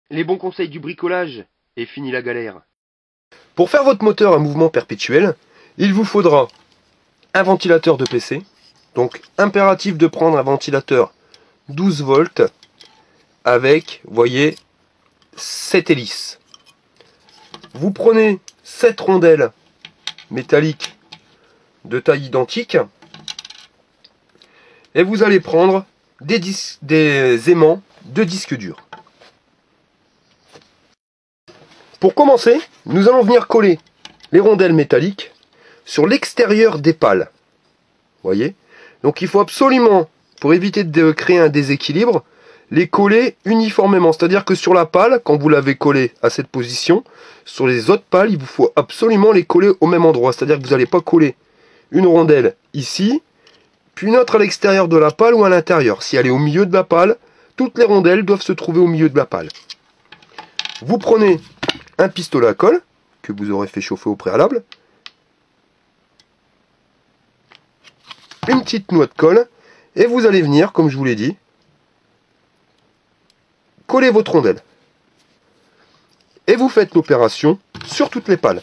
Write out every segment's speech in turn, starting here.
Les bons conseils du bricolage, et fini la galère. Pour faire votre moteur à mouvement perpétuel, il vous faudra un ventilateur de PC. Donc impératif de prendre un ventilateur 12 volts avec, vous voyez, 7 hélices. Vous prenez 7 rondelles métalliques de taille identique et vous allez prendre des aimants de disque dur. Pour commencer, nous allons venir coller les rondelles métalliques sur l'extérieur des pales. Voyez? Donc il faut absolument, pour éviter de créer un déséquilibre, les coller uniformément. C'est-à-dire que sur la pale, quand vous l'avez collé à cette position, sur les autres pales, il vous faut absolument les coller au même endroit. C'est-à-dire que vous n'allez pas coller une rondelle ici, puis une autre à l'extérieur de la pale ou à l'intérieur. Si elle est au milieu de la pale, toutes les rondelles doivent se trouver au milieu de la pale. Vous prenez un pistolet à colle, que vous aurez fait chauffer au préalable, une petite noix de colle, et vous allez venir, comme je vous l'ai dit, coller votre rondelle. Et vous faites l'opération sur toutes les pales.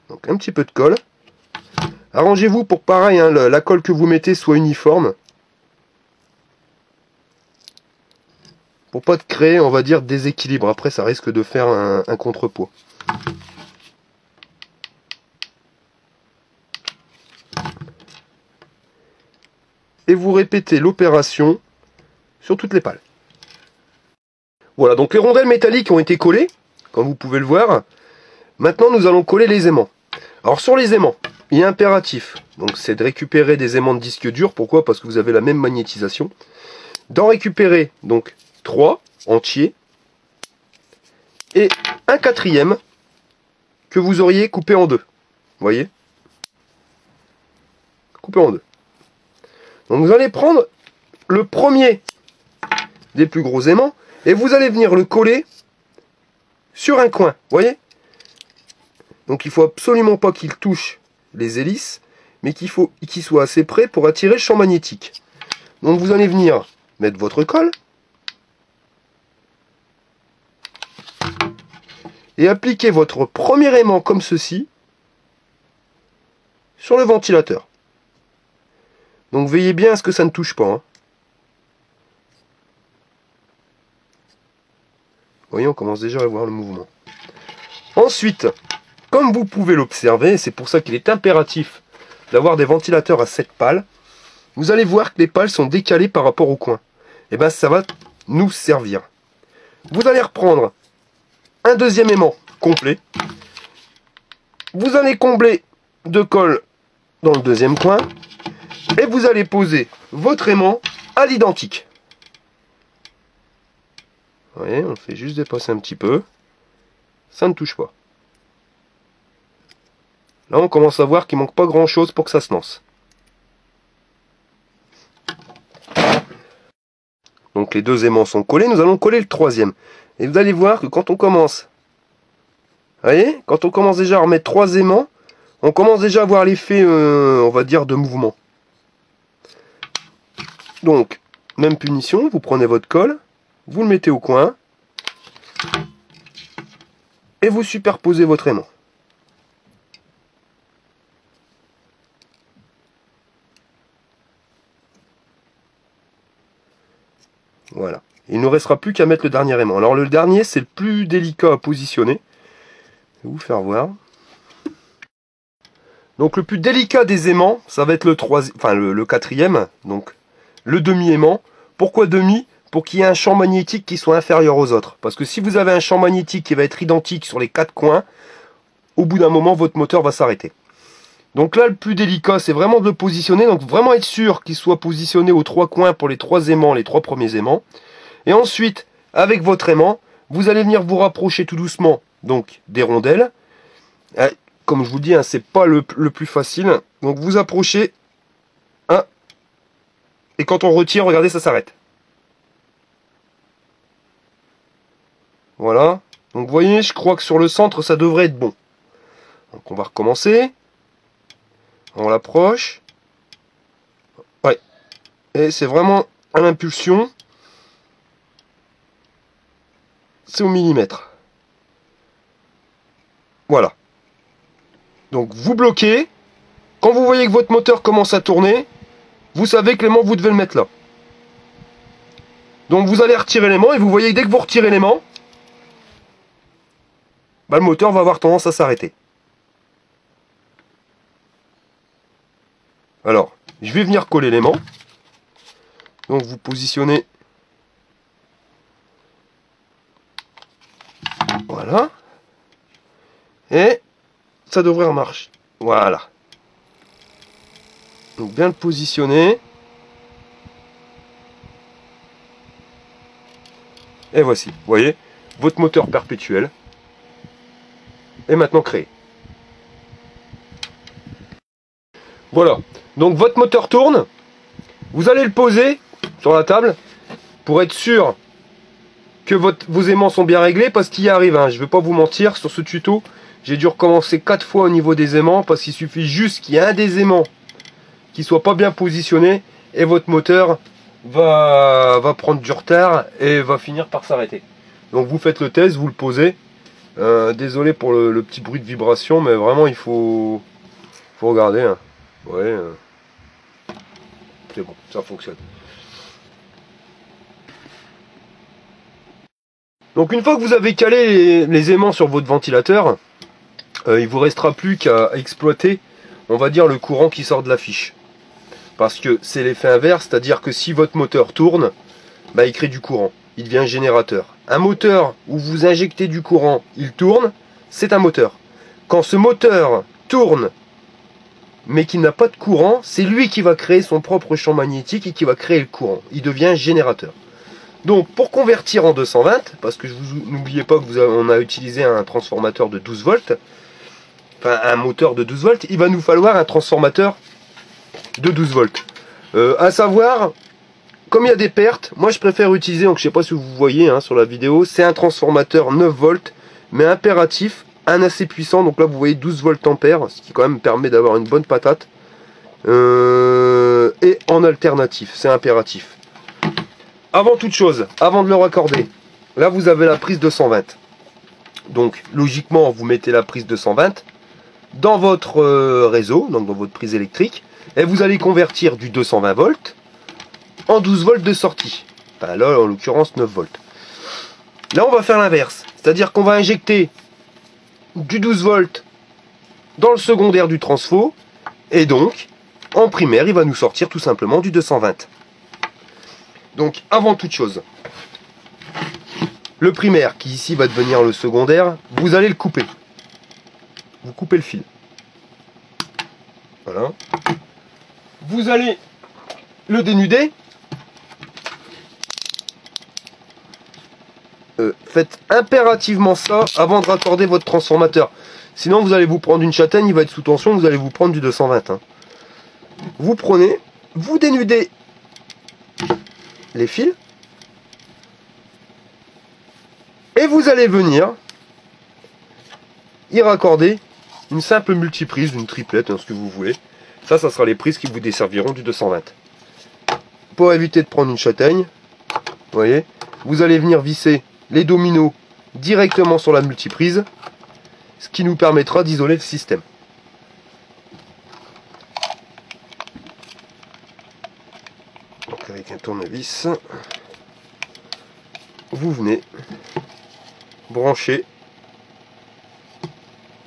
Donc un petit peu de colle. Arrangez-vous pour pareil, hein, la colle que vous mettez soit uniforme. Pour pas de créer, on va dire, déséquilibre. Après, ça risque de faire un contrepoids. Et vous répétez l'opération sur toutes les pales. Voilà, donc les rondelles métalliques ont été collées, comme vous pouvez le voir. Maintenant, nous allons coller les aimants. Alors sur les aimants, il est impératif, donc c'est de récupérer des aimants de disque dur. Pourquoi? Parce que vous avez la même magnétisation. D'en récupérer donc 3 entiers et un quatrième que vous auriez coupé en deux. Vous voyez? Coupé en deux. Donc vous allez prendre le premier des plus gros aimants et vous allez venir le coller sur un coin. Vous voyez? Donc il faut absolument pas qu'il touche les hélices, mais qu'il soit assez près pour attirer le champ magnétique. Donc vous allez venir mettre votre colle et appliquer votre premier aimant comme ceci sur le ventilateur. Donc veillez bien à ce que ça ne touche pas. Hein. Vous voyez, on commence déjà à voir le mouvement. Ensuite, comme vous pouvez l'observer, c'est pour ça qu'il est impératif d'avoir des ventilateurs à 7 pales, vous allez voir que les pales sont décalées par rapport au coin. Et bien ça va nous servir. Vous allez reprendre un deuxième aimant complet. Vous allez combler de colle dans le deuxième coin. Et vous allez poser votre aimant à l'identique. Vous voyez, on fait juste dépasser un petit peu. Ça ne touche pas. Là, on commence à voir qu'il manque pas grand chose pour que ça se lance. Donc les deux aimants sont collés, nous allons coller le troisième. Et vous allez voir que quand on commence, vous voyez, quand on commence déjà à remettre 3 aimants, on commence déjà à voir l'effet, on va dire, de mouvement. Donc, même punition, vous prenez votre colle, vous le mettez au coin, et vous superposez votre aimant. Voilà. Il ne nous restera plus qu'à mettre le dernier aimant. Alors le dernier, c'est le plus délicat à positionner. Je vais vous faire voir. Donc le plus délicat des aimants, ça va être le quatrième, donc le demi-aimant. Pourquoi demi? Pour qu'il y ait un champ magnétique qui soit inférieur aux autres. Parce que si vous avez un champ magnétique qui va être identique sur les 4 coins, au bout d'un moment, votre moteur va s'arrêter. Donc là, le plus délicat, c'est vraiment de le positionner. Donc vraiment être sûr qu'il soit positionné aux 3 coins pour les 3 aimants, les 3 premiers aimants. Et ensuite, avec votre aimant, vous allez venir vous rapprocher tout doucement donc des rondelles. Comme je vous dis, hein, c'est pas le plus facile. Donc vous approchez. Hein, et quand on retire, regardez, ça s'arrête. Voilà. Donc vous voyez, je crois que sur le centre, ça devrait être bon. Donc on va recommencer. On l'approche. Ouais. Et c'est vraiment à l'impulsion. c'est au millimètre. Voilà. Donc vous bloquez. Quand vous voyez que votre moteur commence à tourner, vous savez que l'aimant, vous devez le mettre là. Donc vous allez retirer l'aimant et vous voyez que dès que vous retirez l'aimant, bah, le moteur va avoir tendance à s'arrêter. Alors, je vais venir coller l'aimant. Donc vous positionnez. Voilà. Et ça devrait marcher. Voilà. Donc bien le positionner. Et voici, vous voyez, votre moteur perpétuel est maintenant créé. Voilà, donc votre moteur tourne. Vous allez le poser sur la table pour être sûr que vos aimants sont bien réglés, parce qu'il y arrive, hein, je ne vais pas vous mentir, sur ce tuto, j'ai dû recommencer 4 fois au niveau des aimants, parce qu'il suffit juste qu'il y ait un des aimants qui soit pas bien positionné, et votre moteur va prendre du retard et va finir par s'arrêter. Donc vous faites le test, vous le posez. Désolé pour le petit bruit de vibration, mais vraiment il faut regarder. Hein. Ouais, c'est bon, ça fonctionne. Donc une fois que vous avez calé les aimants sur votre ventilateur, il vous restera plus qu'à exploiter, on va dire, le courant qui sort de la fiche. Parce que c'est l'effet inverse, c'est-à-dire que si votre moteur tourne, bah, il crée du courant, il devient un générateur. Un moteur où vous injectez du courant, il tourne, c'est un moteur. Quand ce moteur tourne, mais qu'il n'a pas de courant, c'est lui qui va créer son propre champ magnétique et qui va créer le courant. Il devient générateur. Donc pour convertir en 220, parce que n'oubliez pas que on a utilisé un transformateur de 12 volts, enfin un moteur de 12 volts, il va nous falloir un transformateur de 12 volts. À savoir, comme il y a des pertes, moi je préfère utiliser, donc je sais pas si vous voyez hein, sur la vidéo, c'est un transformateur 9 volts, mais impératif, un assez puissant, donc là vous voyez 12 volts ampères, ce qui quand même permet d'avoir une bonne patate. Et en alternatif, c'est impératif. Avant toute chose, avant de le raccorder, là vous avez la prise 220. Donc logiquement vous mettez la prise 220 dans votre réseau, donc dans votre prise électrique, et vous allez convertir du 220 volts en 12 volts de sortie. Enfin, là en l'occurrence 9 volts. Là on va faire l'inverse, c'est-à-dire qu'on va injecter du 12 volts dans le secondaire du transfo, et donc en primaire il va nous sortir tout simplement du 220. Donc avant toute chose, le primaire qui ici va devenir le secondaire, vous allez le couper. Vous coupez le fil. Voilà. Vous allez le dénuder. Faites impérativement ça avant de raccorder votre transformateur. Sinon vous allez vous prendre une châtaigne, il va être sous tension, vous allez vous prendre du 220. Hein. Vous prenez, vous dénudez les fils. Et vous allez venir y raccorder une simple multiprise, une triplette, hein, ce que vous voulez. Ça sera les prises qui vous desserviront du 220. Pour éviter de prendre une châtaigne, vous voyez, vous allez venir visser les dominos directement sur la multiprise, ce qui nous permettra d'isoler le système. Donc avec un tournevis, vous venez brancher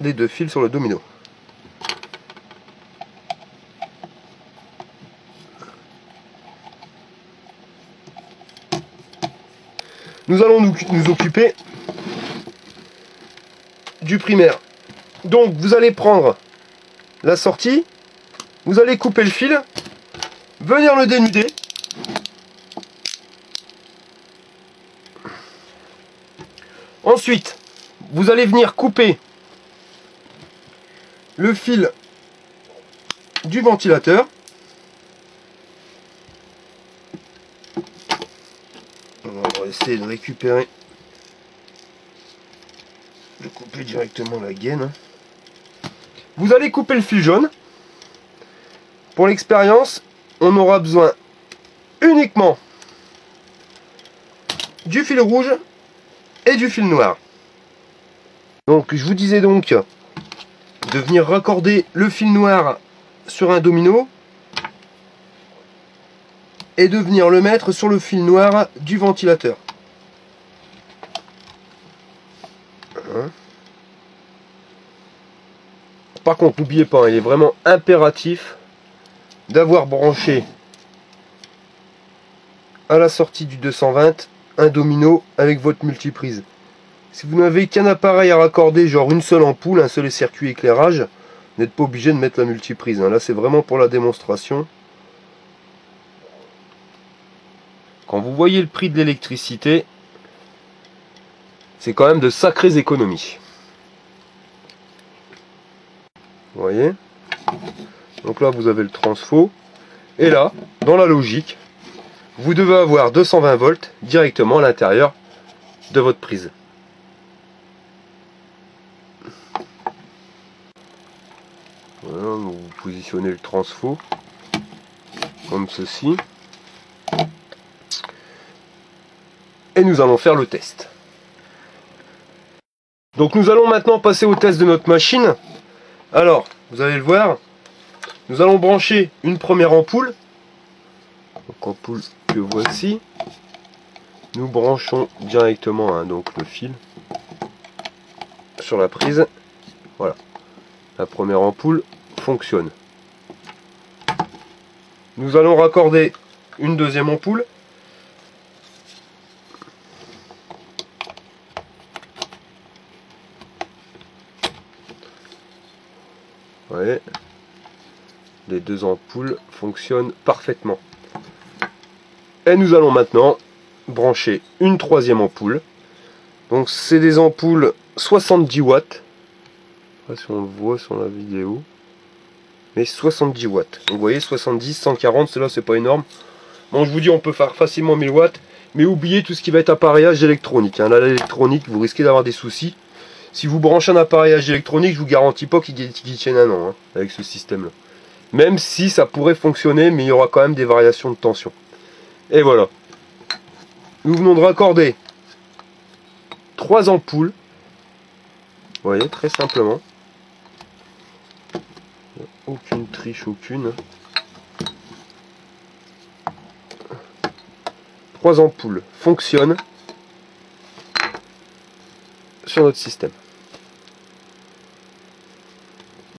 les deux fils sur le domino. Nous allons nous occuper du primaire. Donc vous allez prendre la sortie, vous allez couper le fil, venir le dénuder. Ensuite, vous allez venir couper le fil du ventilateur. On va essayer de récupérer, de couper directement la gaine. Vous allez couper le fil jaune. Pour l'expérience, on aura besoin uniquement du fil rouge et du fil noir. Donc je vous disais donc de venir raccorder le fil noir sur un domino et de venir le mettre sur le fil noir du ventilateur. Par contre, n'oubliez pas, il est vraiment impératif d'avoir branché à la sortie du 220 un domino avec votre multiprise. Si vous n'avez qu'un appareil à raccorder, genre une seule ampoule, un seul circuit éclairage, vous n'êtes pas obligé de mettre la multiprise. Là, c'est vraiment pour la démonstration. Quand vous voyez le prix de l'électricité, c'est quand même de sacrées économies. Vous voyez? Donc là, vous avez le transfo. Et là, dans la logique, vous devez avoir 220 volts directement à l'intérieur de votre prise. Voilà, vous positionnez le transfo comme ceci. Et nous allons faire le test. Donc nous allons maintenant passer au test de notre machine. Alors, vous allez le voir, nous allons brancher une première ampoule. Donc ampoule que voici. Nous branchons directement donc le fil sur la prise. Voilà. La première ampoule fonctionne. Nous allons raccorder une deuxième ampoule. Vous voyez, les deux ampoules fonctionnent parfaitement. Et nous allons maintenant brancher une troisième ampoule. Donc c'est des ampoules 70 watts. Je ne sais pas si on le voit sur la vidéo. Mais 70 watts. Donc vous voyez 70, 140, cela c'est pas énorme. Bon, je vous dis on peut faire facilement 1000 watts. Mais oubliez tout ce qui va être appareillage électronique. Là l'électronique, vous risquez d'avoir des soucis. Si vous branchez un appareillage électronique, je vous garantis pas qu'il tienne un an avec ce système là. Même si ça pourrait fonctionner, mais il y aura quand même des variations de tension. Et voilà. Nous venons de raccorder 3 ampoules. Vous voyez, très simplement. Aucune triche, aucune. 3 ampoules fonctionnent sur notre système.